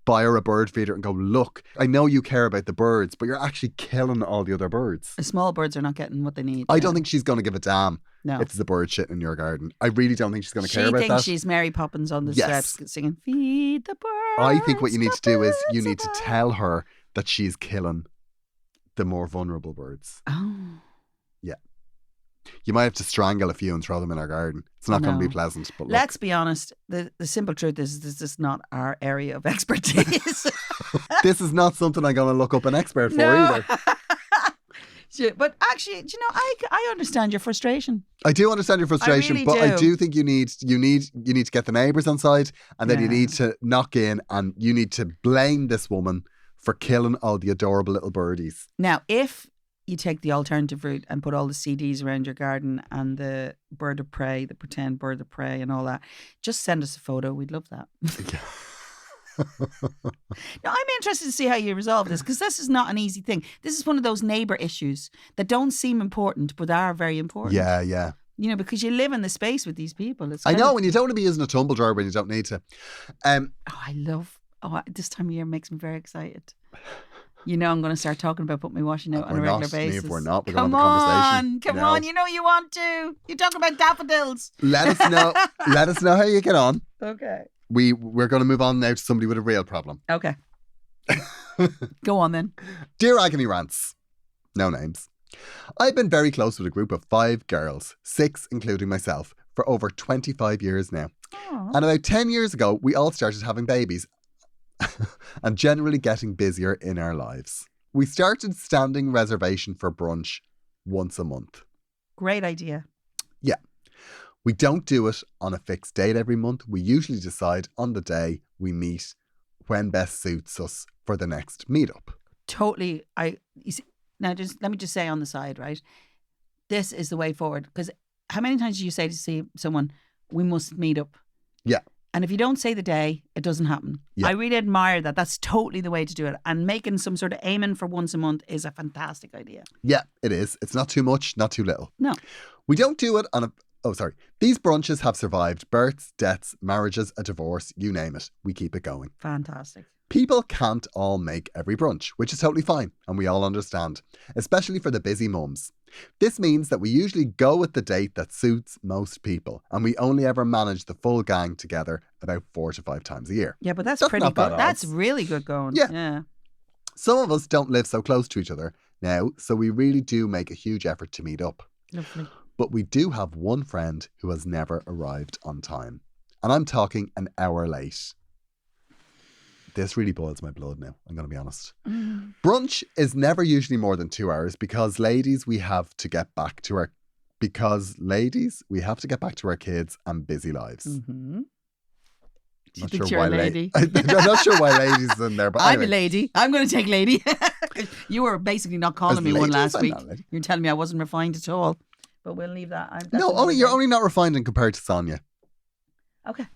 S2: buy her a bird feeder and go, look, I know you care about the birds, but you're actually killing all the other birds.
S3: The small birds are not getting what they need.
S2: I don't think she's going to give a damn
S3: if
S2: it's the bird shit in your garden. I really don't think she's going to care about that.
S3: She thinks she's Mary Poppins on the steps singing, feed the birds.
S2: I think what you need to do is you need to tell her that she's killing the more vulnerable birds.
S3: Oh.
S2: Yeah. You might have to strangle a few and throw them in our garden. It's not going to be pleasant. But
S3: let's be honest. The simple truth is this is not our area of expertise.
S2: This is not something I'm going to look up an expert for either.
S3: But actually, do you know, I understand your frustration.
S2: I do understand your frustration,
S3: I really
S2: but
S3: do.
S2: I do think you need to get the neighbours on side, and then you need to knock in, and you need to blame this woman for killing all the adorable little birdies.
S3: Now, if you take the alternative route and put all the CDs around your garden and the bird of prey, the pretend bird of prey and all that, just send us a photo. We'd love that. Now, I'm interested to see how you resolve this, because this is not an easy thing. This is one of those neighbour issues that don't seem important but are very important.
S2: Yeah.
S3: You know, because you live in the space with these people.
S2: I know, and you don't want to be using a tumble dryer when you don't need to.
S3: This time of year makes me very excited. You know, I'm going to start talking about putting my washing out on a regular basis.
S2: We're not. We're going to have a conversation.
S3: Come on. You know you want to. You're talking about daffodils.
S2: Let us know. Let us know how you get on.
S3: Okay.
S2: We're going to move on now to somebody with a real problem.
S3: Okay. Go on then.
S2: Dear Agony Rants. No names. I've been very close with a group of 5 girls, 6 including myself, for over 25 years now.
S3: Aww.
S2: And about 10 years ago, we all started having babies and generally getting busier in our lives. We started standing reservation for brunch once a month.
S3: Great idea.
S2: Yeah. We don't do it on a fixed date every month. We usually decide on the day we meet when best suits us for the next meetup.
S3: Totally. Now, let me just say on the side, right? This is the way forward. Because how many times do you say to someone, we must meet up?
S2: Yeah.
S3: And if you don't say the day, it doesn't happen.
S2: Yeah.
S3: I really admire that. That's totally the way to do it. And making some sort of aiming for once a month is a fantastic idea.
S2: Yeah, it is. It's not too much, not too little.
S3: No.
S2: We don't do it on a... Oh, sorry. These brunches have survived births, deaths, marriages, a divorce, you name it. We keep it going.
S3: Fantastic.
S2: People can't all make every brunch, which is totally fine, and we all understand, especially for the busy mums. This means that we usually go with the date that suits most people, and we only ever manage the full gang together about 4 to 5 times a year.
S3: Yeah, but that's pretty
S2: not bad
S3: good. That's really good going. Yeah.
S2: Some of us don't live so close to each other now, so we really do make a huge effort to meet up.
S3: Lovely.
S2: But we do have one friend who has never arrived on time. And I'm talking an hour late. This really boils my blood now, I'm going to be honest. Brunch is never usually more than 2 hours because ladies, we have to get back to our kids and busy lives.
S3: Mm-hmm.
S2: Not
S3: Think
S2: sure
S3: you're
S2: why
S3: a lady.
S2: I'm not sure why ladies is in there, but
S3: I'm
S2: anyway.
S3: a lady. I'm going to take lady. You were basically not calling
S2: As
S3: me one
S2: ladies,
S3: last
S2: I'm
S3: week.
S2: not a lady.
S3: You're telling me I wasn't refined at all. But we'll leave that.
S2: No, you're only not refined in compared to Sonia.
S3: Okay.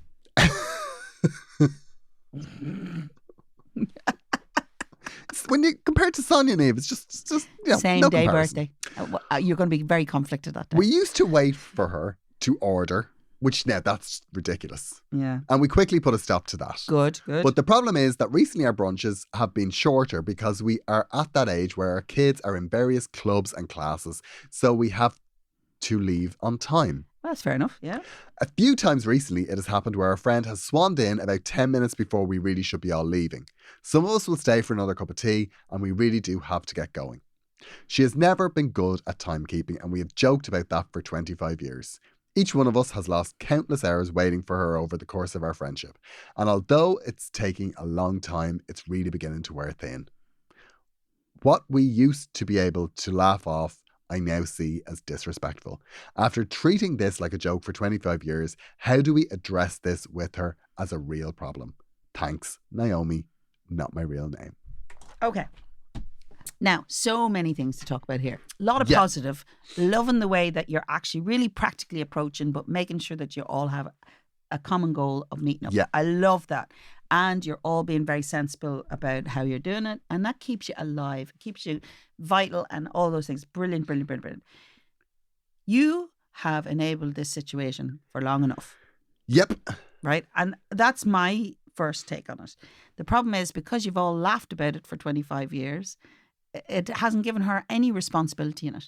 S2: When you compare to Sonia, Niamh, it's just
S3: Same
S2: no
S3: day
S2: comparison.
S3: birthday. You're going to be very conflicted that day.
S2: We used to wait for her to order, which now that's ridiculous.
S3: Yeah.
S2: And we quickly put a stop to that.
S3: Good.
S2: But the problem is that recently our brunches have been shorter because we are at that age where our kids are in various clubs and classes. So we have to leave on time.
S3: Well, that's fair enough. Yeah.
S2: A few times recently, it has happened where a friend has swanned in about 10 minutes before we really should be all leaving. Some of us will stay for another cup of tea, and we really do have to get going. She has never been good at timekeeping, and we have joked about that for 25 years. Each one of us has lost countless hours waiting for her over the course of our friendship. And although it's taking a long time, it's really beginning to wear thin. What we used to be able to laugh off, I now see as disrespectful. After treating this like a joke for 25 years, how do we address this with her as a real problem? Thanks, Naomi, not my real name.
S3: Okay. Now, so many things to talk about here. A lot of positive. Loving the way that you're actually really practically approaching, but making sure that you all have a common goal of meeting up.
S2: Yeah.
S3: I love that. And you're all being very sensible about how you're doing it. And that keeps you alive. It keeps you vital and all those things. Brilliant. You have enabled this situation for long enough.
S2: Yep.
S3: Right? And that's my first take on it. The problem is because you've all laughed about it for 25 years, it hasn't given her any responsibility in it.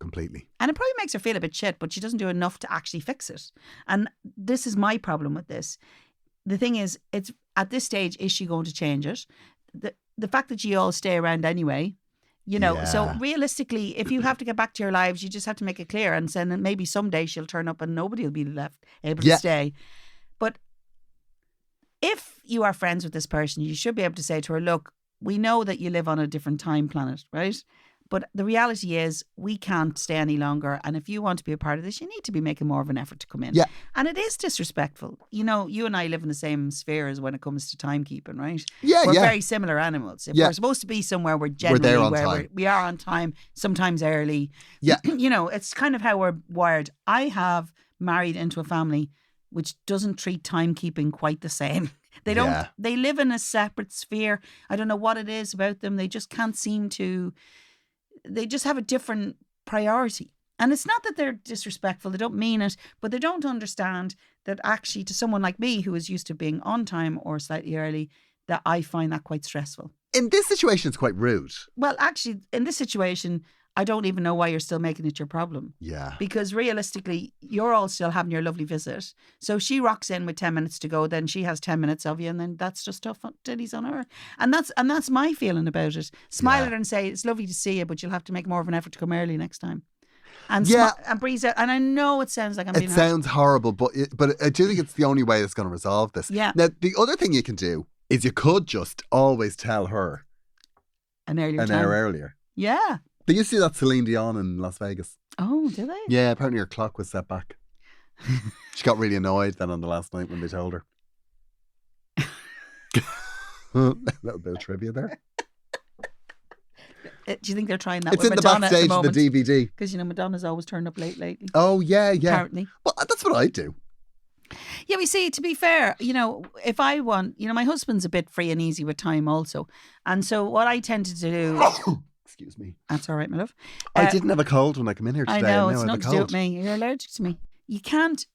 S2: Completely.
S3: And it probably makes her feel a bit shit, but she doesn't do enough to actually fix it. And this is my problem with this. The thing is, it's at this stage, is she going to change it? The fact that you all stay around anyway, so realistically, if you have to get back to your lives, you just have to make it clear and then maybe someday she'll turn up and nobody will be left able to stay. But if you are friends with this person, you should be able to say to her, look, we know that you live on a different time planet, right? But the reality is we can't stay any longer. And if you want to be a part of this, you need to be making more of an effort to come in.
S2: Yeah.
S3: And it is disrespectful. You know, you and I live in the same spheres when it comes to timekeeping, right?
S2: Yeah,
S3: We're very similar animals. If we're supposed to be somewhere, we're generally
S2: there on
S3: where
S2: time.
S3: we are on time, sometimes early.
S2: Yeah.
S3: It's kind of how we're wired. I have married into a family which doesn't treat timekeeping quite the same. They don't.
S2: Yeah.
S3: They live in a separate sphere. I don't know what it is about them. They just can't seem to. They just have a different priority. And it's not that they're disrespectful. They don't mean it, but they don't understand that actually to someone like me who is used to being on time or slightly early, that I find that quite stressful.
S2: In this situation, it's quite rude.
S3: Well, actually, in this situation, I don't even know why you're still making it your problem.
S2: Yeah.
S3: Because realistically, you're all still having your lovely visit. So she rocks in with 10 minutes to go, then she has 10 minutes of you, and then that's just tough titties on her. And that's my feeling about it. Smile at her and say, it's lovely to see you, but you'll have to make more of an effort to come early next time. And and breeze out. And I know it sounds like I'm being...
S2: It sounds horrible, but I do think it's the only way that's going to resolve this.
S3: Yeah.
S2: Now, the other thing you can do is you could just always tell her
S3: an earlier
S2: an
S3: time.
S2: hour earlier.
S3: Yeah.
S2: They used to do that Celine Dion in Las Vegas.
S3: Oh, do they?
S2: Yeah, apparently her clock was set back. She got really annoyed then on the last night when they told her. Little bit of trivia there.
S3: Do you think they're trying that
S2: It's
S3: with
S2: in the
S3: Madonna
S2: backstage
S3: at the
S2: of the
S3: moment?
S2: DVD.
S3: Because, Madonna's always turned up late lately.
S2: Oh, yeah.
S3: Apparently.
S2: Well, that's what I do.
S3: Yeah, we see, to be fair, if I want, my husband's a bit free and easy with time also. And so what I tend to do...
S2: Excuse me.
S3: That's all right, my love.
S2: I didn't have a cold when I come in here today.
S3: I know,
S2: and
S3: it's
S2: now I
S3: nothing
S2: have
S3: to
S2: a
S3: do with
S2: cold.
S3: me. You're allergic to me. You can't...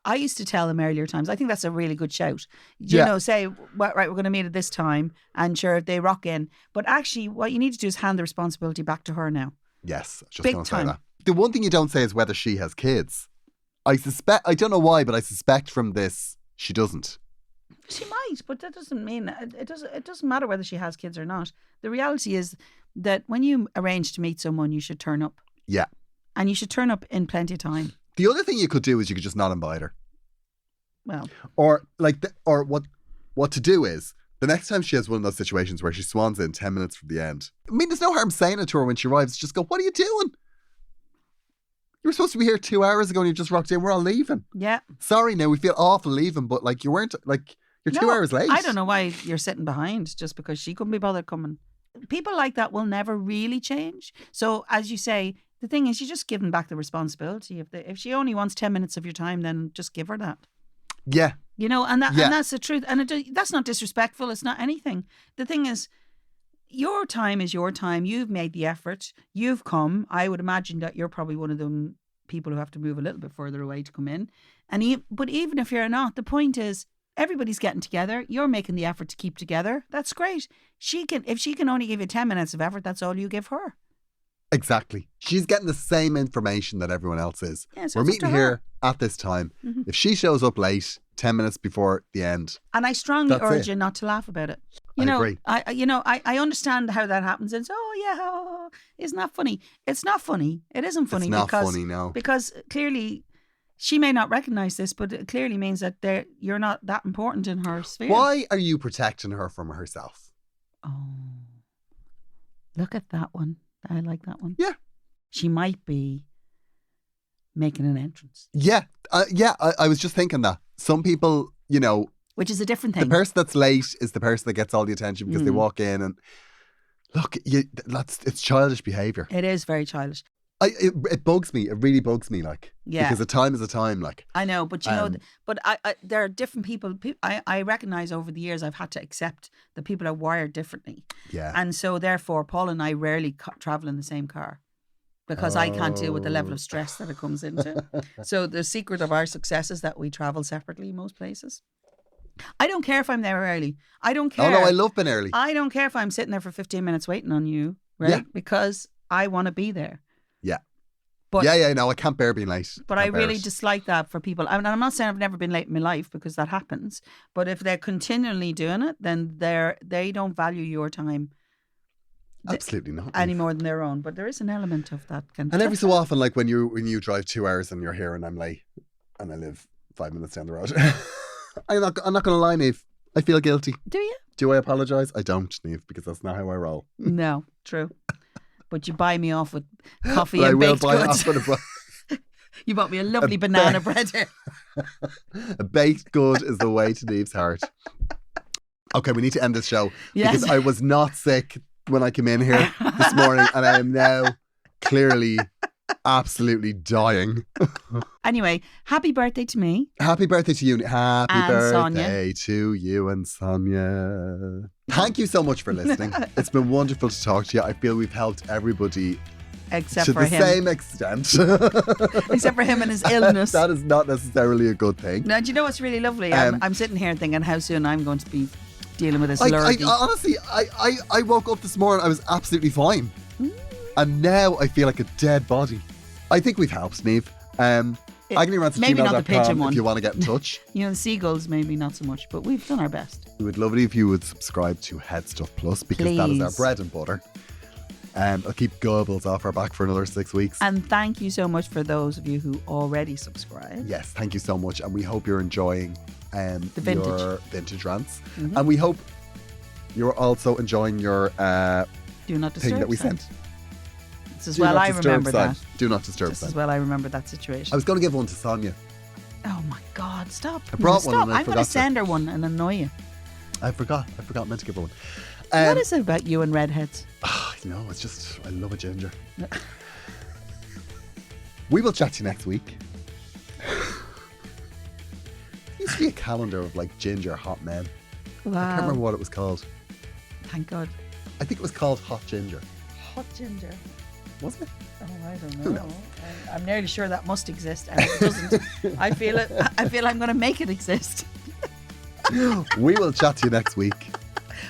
S3: I used to tell them earlier times. I think that's a really good shout. Say, well, right, we're going to meet at this time. And sure, if they rock in. But actually, what you need to do is hand the responsibility back to her now.
S2: Yes, I was just
S3: Big
S2: going to say
S3: time.
S2: that. The one thing you don't say is whether she has kids. I don't know why, but I suspect from this, she doesn't.
S3: She might, but that doesn't mean it doesn't matter whether she has kids or not. The reality is that when you arrange to meet someone, you should turn up.
S2: Yeah.
S3: And you should turn up in plenty of time.
S2: The other thing you could do is you could just not invite her.
S3: Well,
S2: Or what to do is, the next time she has one of those situations where she swans in 10 minutes from the end. I mean, there's no harm saying it to her when she arrives. Just go, what are you doing? You were supposed to be here 2 hours ago and you just rocked in. We're all leaving.
S3: yeah.
S2: Sorry, now we feel awful leaving, but like you weren't, like you're 2 hours late.
S3: I don't know why you're sitting behind just because she couldn't be bothered coming. People like that will never really change. So as you say, the thing is, you just give them back the responsibility. If she only wants 10 minutes of your time, then just give her that.
S2: Yeah.
S3: You know, and that's the truth. And that's not disrespectful. It's not anything. The thing is, your time is your time. You've made the effort. You've come. I would imagine that you're probably one of them people who have to move a little bit further away to come in. But even if you're not, the point is, everybody's getting together. You're making the effort to keep together. That's great. If she can only give you 10 minutes of effort, that's all you give her.
S2: Exactly. She's getting the same information that everyone else is.
S3: Yeah, so
S2: we're
S3: it's up
S2: meeting
S3: to her.
S2: here at this time.
S3: Mm-hmm.
S2: If she shows up late, 10 minutes before the end.
S3: And I strongly
S2: That's
S3: urge
S2: it.
S3: you not to laugh about it.
S2: I agree.
S3: I understand how that happens. It's isn't that funny? It's not funny. It isn't funny.
S2: It's not
S3: because,
S2: funny, no.
S3: Because clearly, she may not recognise this, but it clearly means that you're not that important in her sphere.
S2: Why are you protecting her from herself?
S3: Oh, look at that one. I like that one.
S2: Yeah.
S3: She might be making an entrance,
S2: Yeah. I was just thinking that. Some people, you know,
S3: which is a different
S2: the
S3: thing.
S2: person that's late is the person that gets all the attention because they walk in and look, it's childish behaviour.
S3: It is very childish.
S2: It bugs me. It really bugs me, like.
S3: Yeah.
S2: Because a time is a time, like.
S3: I know, but there are different people. I recognise over the years I've had to accept that people are wired differently.
S2: Yeah.
S3: And so therefore, Paul and I rarely travel in the same car because I can't deal with the level of stress that it comes into. So the secret of our success is that we travel separately most places. I don't care if I'm there early. I don't care.
S2: Oh no, I love being early.
S3: I don't care if I'm sitting there for 15 minutes waiting on you, right?
S2: Yeah.
S3: Because I want to be there.
S2: Yeah.
S3: But
S2: No, I can't bear being late.
S3: But I really dislike that for people. And I'm not saying I've never been late in my life because that happens. But if they're continually doing it, then they don't value your time.
S2: Absolutely not.
S3: Any more than their own. But there is an element of that.
S2: And every so often, like when you drive 2 hours and you're here and I'm late and I live 5 minutes down the road. I'm not going to lie, Niamh. I feel guilty.
S3: Do you?
S2: Do I apologise? I don't, Niamh, because that's not how I roll.
S3: No, true. But you buy me off with coffee
S2: But
S3: and
S2: I will
S3: baked
S2: buy
S3: goods.
S2: off with
S3: You bought me a lovely banana bread here.
S2: a baked good is the way to Niamh's heart. Okay, we need to end this show
S3: Yes.
S2: because I was not sick when I came in here this morning and I am now clearly absolutely dying.
S3: Anyway, happy birthday to me.
S2: Happy birthday to you. Happy
S3: And
S2: birthday to you and Sonia. Thank you so much for listening. It's been wonderful to talk to you. I feel we've helped everybody
S3: Except
S2: to
S3: for
S2: the
S3: him.
S2: same extent.
S3: Except for him and his illness.
S2: That is not necessarily a good thing.
S3: Now, do you know what's really lovely? I'm sitting here thinking how soon I'm going to be dealing with this lurgy.
S2: Honestly, I woke up this morning, I was absolutely fine. And now I feel like a dead body. I think we've helped, Niamh.
S3: Maybe not the pigeon one.
S2: if you want to get in touch.
S3: You know, the seagulls maybe not so much, but we've done our best.
S2: We would love it if you would subscribe to Head Stuff Plus because that is our
S3: Please.
S2: bread and butter. I'll keep Goebbels off our back for another 6 weeks.
S3: And thank you so much for those of you who already subscribe.
S2: Yes, thank you so much. And we hope you're enjoying
S3: vintage.
S2: your vintage rants. And we hope you're also enjoying your
S3: Do not disturb
S2: thing that we
S3: sign.
S2: sent.
S3: This is
S2: Do
S3: well
S2: not
S3: I
S2: disturb
S3: remember
S2: sign.
S3: that.
S2: Do not disturb
S3: This
S2: sign.
S3: is well I remember that situation.
S2: I was going to give one to Sonia.
S3: Oh my God, stop.
S2: I brought
S3: Stop.
S2: one and I
S3: I'm going
S2: forgot
S3: to send her one and annoy you.
S2: I forgot meant to give her one.
S3: What is it about you and redheads?
S2: You know, it's just, I love a ginger. We will chat to you next week. There used to be a calendar of like ginger hot men. I can't remember
S3: Wow.
S2: what it was called.
S3: Thank God.
S2: I think it was called Hot Ginger.
S3: Hot ginger.
S2: Wasn't it?
S3: Oh, I don't
S2: Who
S3: know.
S2: knows?
S3: I'm nearly sure that must exist, and if it doesn't, I feel I'm going to make it exist.
S2: We will chat to you next week.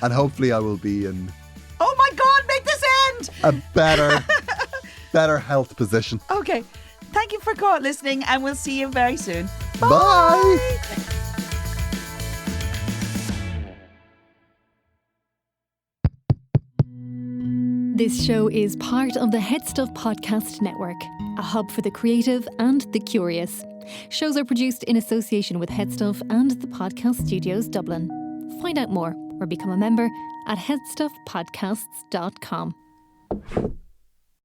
S2: And hopefully I will be in
S3: Oh my God, make this end!
S2: a better health position.
S3: Okay, thank you for listening, and we'll see you very soon.
S2: Bye.
S1: This show is part of the Head Stuff Podcast Network, a hub for the creative and the curious. Shows are produced in association with Headstuff and the Podcast Studios Dublin. Find out more or become a member at headstuffpodcasts.com.